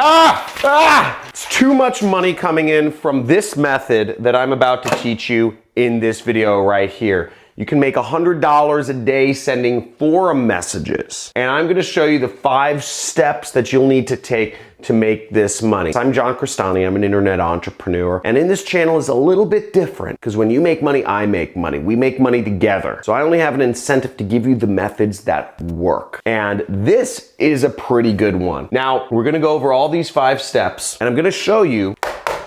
It's too much money coming in from this method that I'm about to teach you in this video right here. You can make $100 a day sending forum messages. And I'm gonna show you the 5 steps that you'll need to take to make this money. I'm John Crestani, I'm an internet entrepreneur. And in this channel is a little bit different because when you make money, I make money. We make money together. So I only have an incentive to give you the methods that work. And this is a pretty good one. Now, we're gonna go over all these 5 steps and I'm gonna show you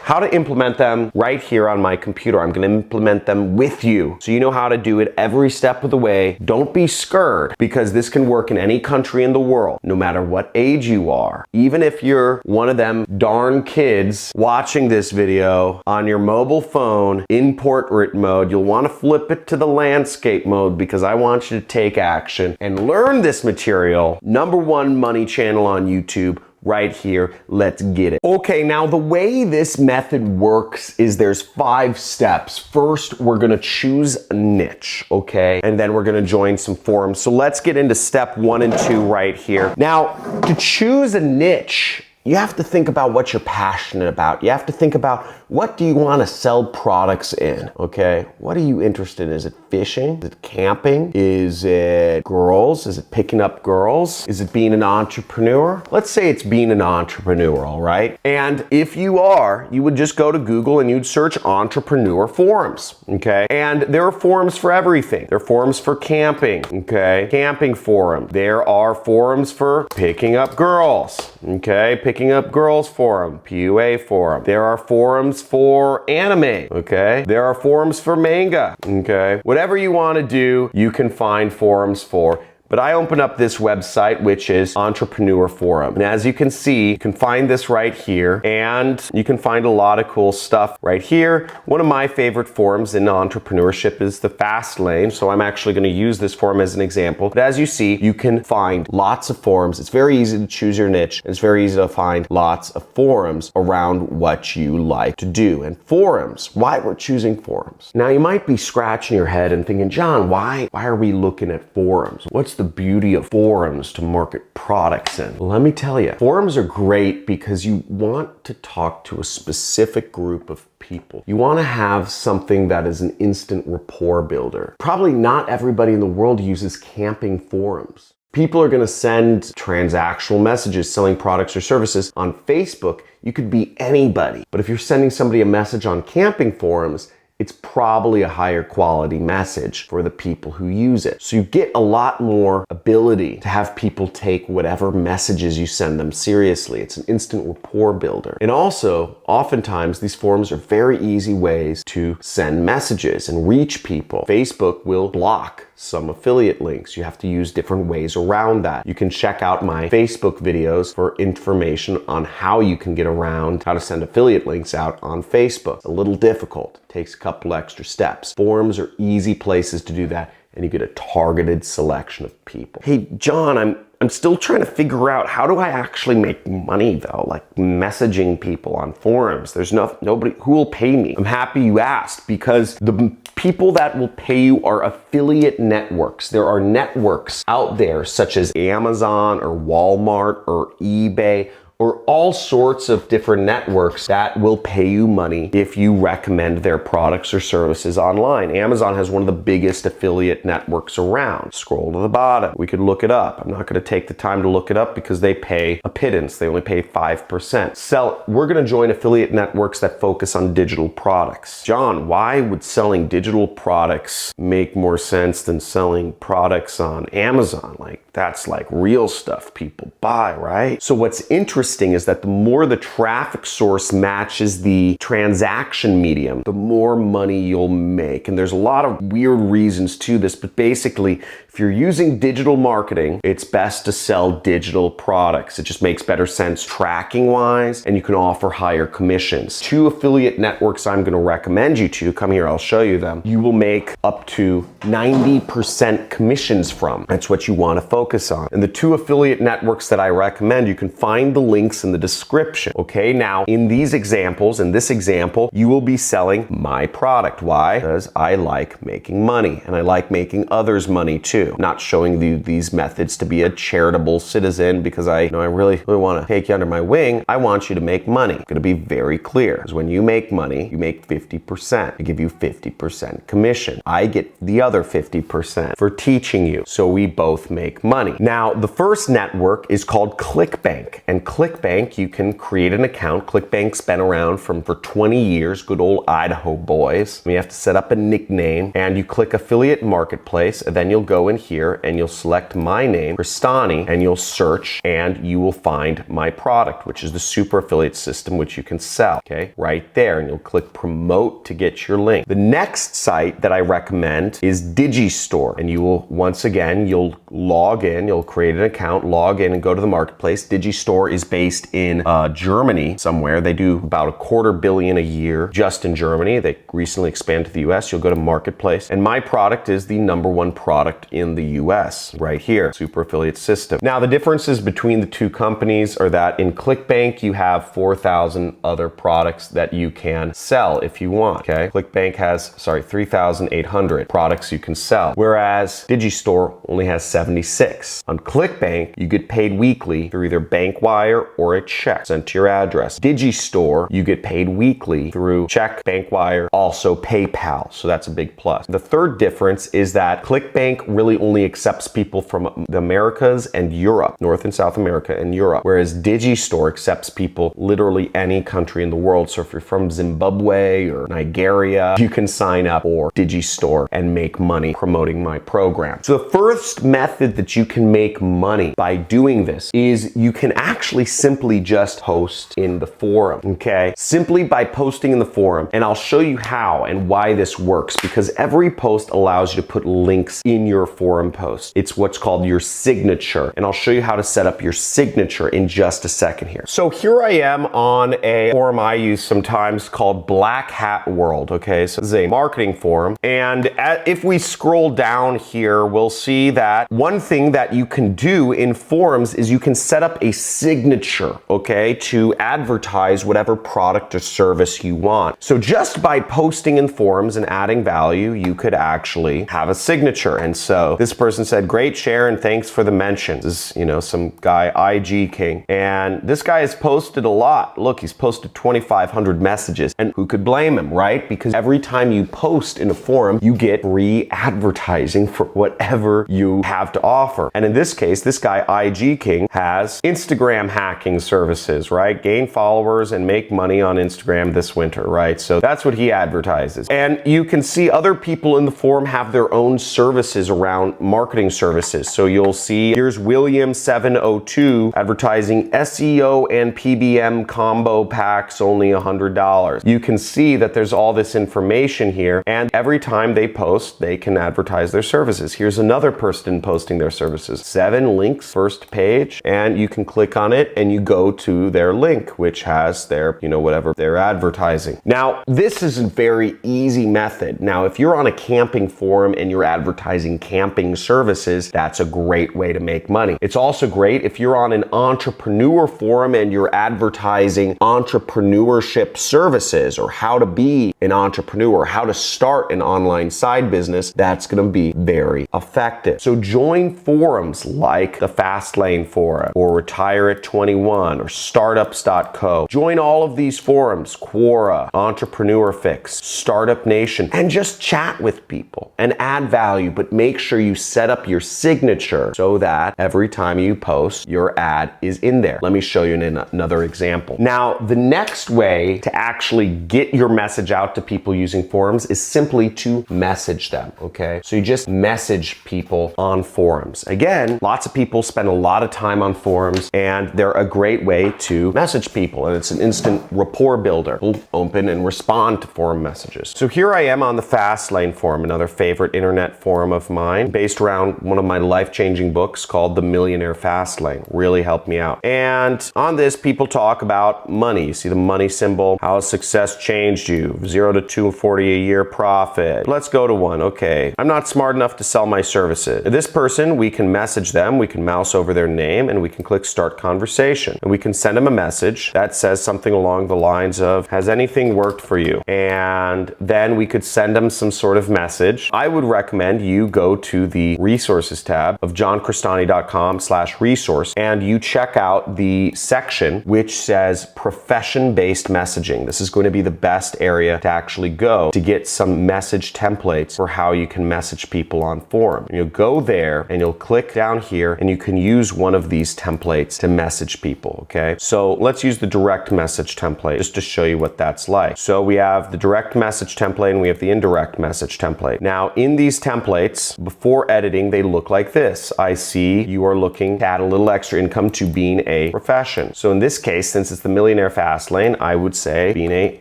how to implement them right here on my computer. I'm gonna implement them with you so you know how to do it every step of the way. Don't be scared because this can work in any country in the world, no matter what age you are. Even if you're one of them darn kids watching this video on your mobile phone in portrait mode, you'll wanna flip it to the landscape mode because I want you to take action and learn this material. #1 money channel on YouTube right here. Let's get it. Okay, now the way this method works is there's 5 steps. First, we're gonna choose a niche, okay? And then we're gonna join some forums. So let's get into step 1 and 2 right here. Now, to choose a niche, you have to think about what you're passionate about. You have to think about what do you want to sell products in, okay? What are you interested in? Is it fishing? Is it camping? Is it girls? Is it picking up girls? Is it being an entrepreneur? Let's say it's being an entrepreneur, all right? And if you are, you would just go to Google and you'd search entrepreneur forums, okay? And there are forums for everything. There are forums for camping, okay? Camping forum. There are forums for picking up girls, okay? Picking up girls forum, PUA forum. There are forums for anime, okay? There are forums for manga, okay? Whatever you want to do, you can find forums for. But I open up this website, which is Entrepreneur Forum. And as you can see, you can find this right here, and you can find a lot of cool stuff right here. One of my favorite forums in entrepreneurship is the Fast Lane, so I'm actually gonna use this forum as an example. But as you see, you can find lots of forums. It's very easy to choose your niche. It's very easy to find lots of forums around what you like to do. And forums, why we're choosing forums. Now you might be scratching your head and thinking, John, why are we looking at forums? What's the beauty of forums to market products in? Well, let me tell you, forums are great because you want to talk to a specific group of people. You want to have something that is an instant rapport builder. Probably not everybody in the world uses camping forums. People are going to send transactional messages selling products or services. On Facebook, you could be anybody. But if you're sending somebody a message on camping forums, it's probably a higher quality message for the people who use it. So you get a lot more ability to have people take whatever messages you send them seriously. It's an instant rapport builder. And also, oftentimes, these forums are very easy ways to send messages and reach people. Facebook will block some affiliate links. You have to use different ways around that. You can check out my Facebook videos for information on how you can get around how to send affiliate links out on Facebook. It's a little difficult. It takes a couple extra steps. Forums are easy places to do that, and you get a targeted selection of people. Hey, John, I'm still trying to figure out how do I actually make money though, like messaging people on forums. There's nobody who will pay me. I'm happy you asked because the people that will pay you are affiliate networks. There are networks out there such as Amazon or Walmart or eBay or all sorts of different networks that will pay you money if you recommend their products or services online. Amazon has one of the biggest affiliate networks around. Scroll to the bottom. We could look it up. I'm not going to take the time to look it up because they pay a pittance. They only pay 5%. We're going to join affiliate networks that focus on digital products. John, why would selling digital products make more sense than selling products on Amazon? That's like real stuff people buy, right? So what's interesting is that the more the traffic source matches the transaction medium, the more money you'll make. And there's a lot of weird reasons to this, but basically, if you're using digital marketing, it's best to sell digital products. It just makes better sense tracking wise, and you can offer higher commissions. 2 affiliate networks I'm going to recommend you to, come here, I'll show you them. You will make up to 90% commissions from. That's what you want to focus on. And the 2 affiliate networks that I recommend, you can find the links in the description. Okay, now in these examples, in this example, you will be selling my product. Why? Because I like making money and I like making others money too. too. Not showing you these methods to be a charitable citizen because I really want to take you under my wing. I want you to make money. I'm going to be very clear. Because when you make money, you make 50%. I give you 50% commission. I get the other 50% for teaching you. So we both make money. Now, the first network is called ClickBank. And ClickBank, you can create an account. ClickBank's been around for 20 years, good old Idaho boys. You have to set up a nickname and you click affiliate marketplace, and then you'll go in here and you'll select my name, Crestani, and you'll search and you will find my product, which is the super affiliate system, which you can sell, okay, right there. And you'll click promote to get your link. The next site that I recommend is Digistore, and you will, once again, you'll log in, you'll create an account, log in and go to the marketplace. Digistore is based in Germany somewhere. They do about $250 million a year just in Germany. They recently expanded to the US. You'll go to marketplace, and my product is the #1 product in the US right here, super affiliate system. Now, the differences between the two companies are that in ClickBank, you have 4,000 other products that you can sell if you want, okay? ClickBank has, 3,800 products you can sell, whereas Digistore only has 76. On ClickBank, you get paid weekly through either bank wire or a check sent to your address. Digistore, you get paid weekly through check, bank wire, also PayPal, so that's a big plus. The third difference is that ClickBank really only accepts people from the Americas and Europe, North and South America and Europe, whereas Digistore accepts people literally any country in the world. So if you're from Zimbabwe or Nigeria, you can sign up for Digistore and make money promoting my program. So the first method that you can make money by doing this is you can actually simply just post in the forum, okay? Simply by posting in the forum, and I'll show you how and why this works, because every post allows you to put links in your forum post. It's what's called your signature, and I'll show you how to set up your signature in just a second here. So here I am on a forum I use sometimes called Black Hat World, okay? So this is a marketing forum, and if we scroll down here, we'll see that one thing that you can do in forums is you can set up a signature, okay, to advertise whatever product or service you want. So just by posting in forums and adding value, you could actually have a signature. And so this person said, great share and thanks for the mention. This is, some guy, IG King. And this guy has posted a lot. Look, he's posted 2,500 messages. And who could blame him, right? Because every time you post in a forum, you get free advertising for whatever you have to offer. And in this case, this guy, IG King, has Instagram hacking services, right? Gain followers and make money on Instagram this winter, right? So that's what he advertises. And you can see other people in the forum have their own services around marketing services. So you'll see here's William702 advertising SEO and PBM combo packs, only $100. You can see that there's all this information here, and every time they post, they can advertise their services. Here's another person posting their services. 7 links, first page, and you can click on it and you go to their link, which has their, whatever they're advertising. Now, this is a very easy method. Now, if you're on a camping forum and you're advertising camping services, that's a great way to make money. It's also great if you're on an entrepreneur forum and you're advertising entrepreneurship services or how to be an entrepreneur, how to start an online side business. That's going to be very effective. So join forums like the Fastlane Forum or Retire at 21 or startups.co. Join all of these forums, Quora, Entrepreneur Fix, Startup Nation, and just chat with people and add value, but make sure you set up your signature so that every time you post, your ad is in there. Let me show you another example. Now, the next way to actually get your message out to people using forums is simply to message them, okay? So you just message people on forums. Again, lots of people spend a lot of time on forums, and they're a great way to message people, and it's an instant rapport builder. We'll open and respond to forum messages. So here I am on the Fastlane Forum, another favorite internet forum of mine, based around one of my life-changing books called The Millionaire Fastlane. Really helped me out. And on this, people talk about money. You see the money symbol, how has success changed you? 0 to 240 a year profit. Let's go to one. Okay, I'm not smart enough to sell my services. This person, we can message them, we can mouse over their name, and we can click start conversation. And we can send them a message that says something along the lines of, has anything worked for you? And then we could send them some sort of message. I would recommend you go to the resources tab of johncrestani.com/resource, and you check out the section which says profession-based messaging. This is going to be the best area to actually go to get some message templates for how you can message people on forum. You'll go there and you'll click down here and you can use one of these templates to message people, okay? So let's use the direct message template just to show you what that's like. So we have the direct message template and we have the indirect message template. Now in these templates, before editing, they look like this. I see you are looking to add a little extra income to being a profession. So in this case, since it's the millionaire fast lane, I would say being a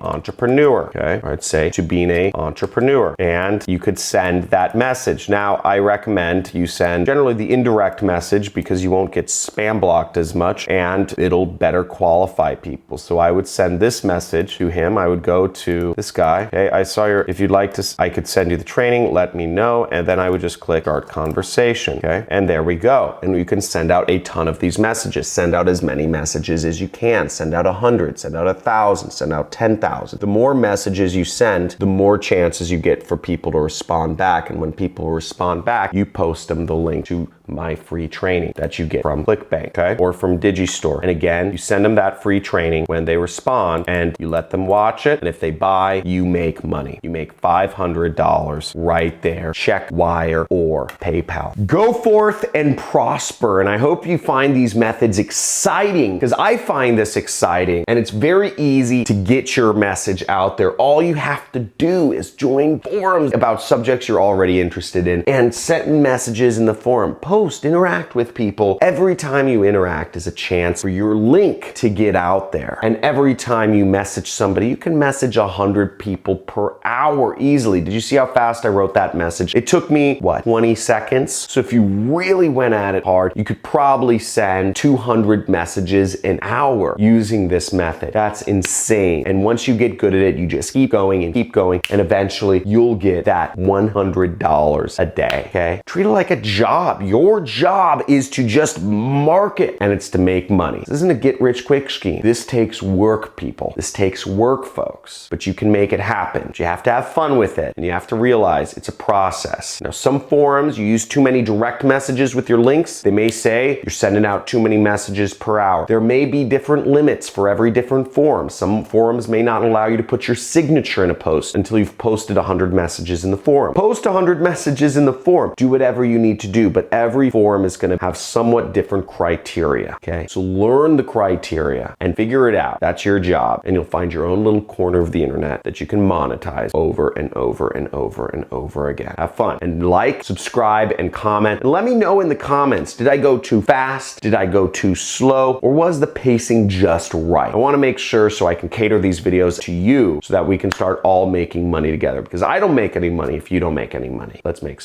entrepreneur, okay? Or I'd say to being a entrepreneur, and you could send that message. Now I recommend you send generally the indirect message because you won't get spam blocked as much and it'll better qualify people. So I would send this message to him. I would go to this guy. Okay, I saw your, if you'd like to, I could send you the training, let me know. And then I would just click start conversation. Okay, and there we go. And you can send out a ton of these messages. Send out as many messages as you can. Send out 100, send out 1,000, send out 10,000. The more messages you send, the more chances you get for people to respond back. And when people respond back, you post them the link to my free training that you get from ClickBank, okay? Or from Digistore. And again, you send them that free training. When they respond and you let them watch it, and if they buy, you make money. You make $500 right there. Check, wire, or PayPal. Go forth and prosper. And I hope you find these methods exciting, because I find this exciting and it's very easy to get your message out there. All you have to do is join forums about subjects you're already interested in and send messages in the forum. Post, interact with people. Every time you interact is a chance for your link to get out there. And every time you message somebody, you can message 100 people per hour easily. Did you see how fast I wrote that message? It took me, what, 20 seconds? So if you really went at it hard, you could probably send 200 messages an hour using this method. That's insane. And once you get good at it, you just keep going, and eventually you'll get that $100 a day, okay? Treat it like a job. Your job is to just market, and it's to make money. This isn't a get-rich-quick scheme. This takes work, people. This takes work, folks. But you can make it happen. But you have to have fun with it, and you have to realize it's a process. Now, some forums, you use too many direct messages with your links. They may say you're sending out too many messages per hour. There may be different limits for every different forum. Some forums may not allow you to put your signature in a post until you've posted 100 messages in the forum. Post 100 messages in the forum. Do whatever you need to do, but every forum is going to have somewhat different criteria, okay? So learn the criteria and figure it out. That's your job, and you'll find your own little corner of the internet that you can monetize over and over and over and over again. Have fun, and like, subscribe, and comment, and let me know in the comments, did I go too fast? Did I go too slow? Or was the pacing just right? I want to make sure so I can cater these videos to you so that we can start all making money together, because I don't make any money if you don't make any money. Let's make some.